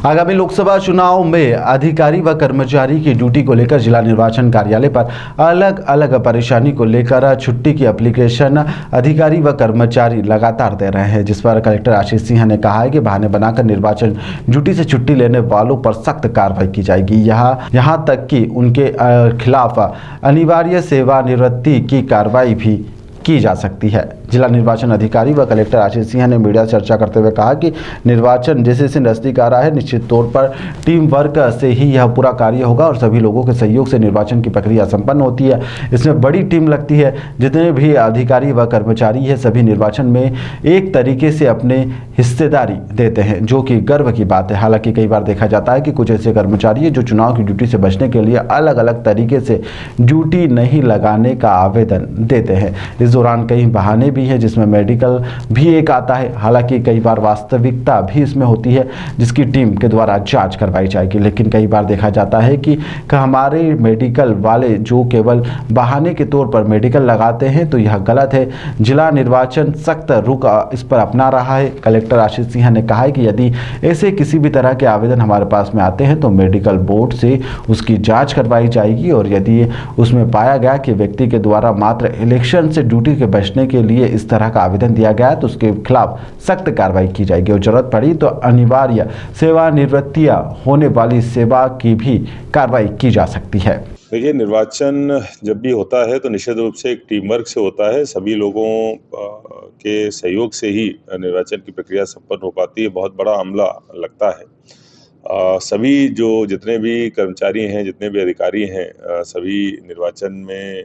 आगामी लोकसभा चुनाव में अधिकारी व कर्मचारी की ड्यूटी को लेकर जिला निर्वाचन कार्यालय पर अलग अलग परेशानी को लेकर छुट्टी की एप्लीकेशन अधिकारी व कर्मचारी लगातार दे रहे हैं, जिस पर कलेक्टर आशीष सिंह ने कहा है कि बहाने बनाकर निर्वाचन ड्यूटी से छुट्टी लेने वालों पर सख्त कार्रवाई की जाएगी। यहाँ तक कि उनके खिलाफ अनिवार्य सेवानिवृत्ति की कार्रवाई भी की जा सकती है। जिला निर्वाचन अधिकारी व कलेक्टर आशीष सिंह ने मीडिया से चर्चा करते हुए कहा कि निर्वाचन जैसे जैसे नजदीक आ रहा है, निश्चित तौर पर टीम वर्क से ही यह पूरा कार्य होगा और सभी लोगों के सहयोग से निर्वाचन की प्रक्रिया संपन्न होती है। इसमें बड़ी टीम लगती है। जितने भी अधिकारी व कर्मचारी है, सभी निर्वाचन में एक तरीके से अपने हिस्सेदारी देते हैं, जो कि गर्व की बात है। हालांकि कई बार देखा जाता है कि कुछ ऐसे कर्मचारी जो चुनाव की ड्यूटी से बचने के लिए अलग अलग तरीके से ड्यूटी नहीं लगाने का आवेदन देते हैं। इस दौरान कई बहाने भी हैं, जिसमें मेडिकल भी एक आता है। हालांकि कई बार वास्तविकता भी इसमें होती है, जिसकी टीम के द्वारा जांच करवाई जाएगी। लेकिन कई बार देखा जाता है कि हमारे मेडिकल वाले जो केवल बहाने के तौर पर मेडिकल लगाते हैं, तो यह गलत है। जिला निर्वाचन सख्त रुख इस पर अपना रहा है। कलेक्टर आशीष सिंह ने कहा है कि यदि ऐसे किसी भी तरह के आवेदन हमारे पास में आते हैं तो मेडिकल बोर्ड से उसकी जाँच करवाई जाएगी, और यदि उसमें पाया गया कि व्यक्ति के द्वारा मात्र इलेक्शन से ड्यूटी के बचने के लिए इस तरह का आवेदन दिया गया है, तो उसके खिलाफ सख्त कार्रवाई की जाएगी और जरूरत पड़ी तो अनिवार्य सेवानिवृत्तियां होने वाली सेवा की भी कार्रवाई की जा सकती है। देखिए, निर्वाचन जब भी होता है तो निश्चित रूप से एक टीम वर्क से होता है। सभी लोगों के सहयोग से ही निर्वाचन की प्रक्रिया संपन्न हो पाती है। बहुत बड़ा अमला लगता है। सभी जितने भी कर्मचारी हैं, जितने भी अधिकारी हैं, सभी निर्वाचन में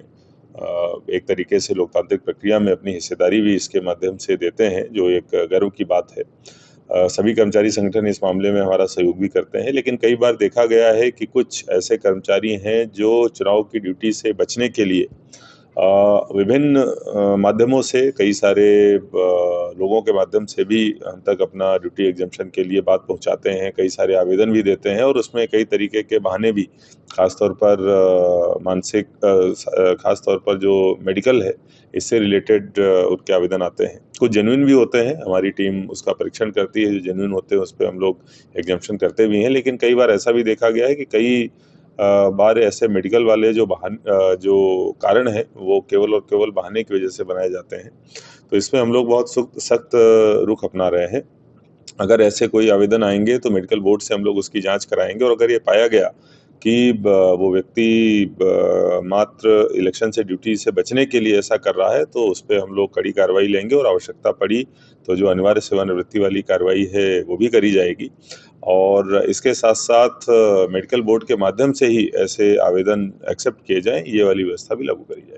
एक तरीके से लोकतांत्रिक प्रक्रिया में अपनी हिस्सेदारी भी इसके माध्यम से देते हैं, जो एक गर्व की बात है। सभी कर्मचारी संगठन इस मामले में हमारा सहयोग भी करते हैं, लेकिन कई बार देखा गया है कि कुछ ऐसे कर्मचारी हैं जो चुनाव की ड्यूटी से बचने के लिए विभिन्न माध्यमों से, कई सारे लोगों के माध्यम से भी हम तक अपना ड्यूटी एग्जम्पशन के लिए बात पहुंचाते हैं। कई सारे आवेदन भी देते हैं और उसमें कई तरीके के बहाने भी, खासतौर पर खासतौर पर जो मेडिकल है, इससे रिलेटेड उनके आवेदन आते हैं। कुछ जेन्युइन भी होते हैं, हमारी टीम उसका परीक्षण करती है। जो जेन्युइन होते हैं उस पर हम लोग एग्जम्पशन करते भी हैं, लेकिन कई बार ऐसा भी देखा गया है कि कई बार ऐसे मेडिकल वाले जो कारण है वो केवल और केवल बहाने की वजह से बनाए जाते हैं। तो इसमें हम लोग बहुत सख्त रुख अपना रहे हैं। अगर ऐसे कोई आवेदन आएंगे तो मेडिकल बोर्ड से हम लोग उसकी जांच कराएंगे, और अगर ये पाया गया कि वो व्यक्ति मात्र इलेक्शन से ड्यूटी से बचने के लिए ऐसा कर रहा है, तो उस पर हम लोग कड़ी कार्रवाई लेंगे, और आवश्यकता पड़ी तो जो अनिवार्य सेवानिवृत्ति वाली कार्रवाई है वो भी करी जाएगी। और इसके साथ साथ मेडिकल बोर्ड के माध्यम से ही ऐसे आवेदन एक्सेप्ट किए जाएं, ये वाली व्यवस्था भी लागू करी जाएगी।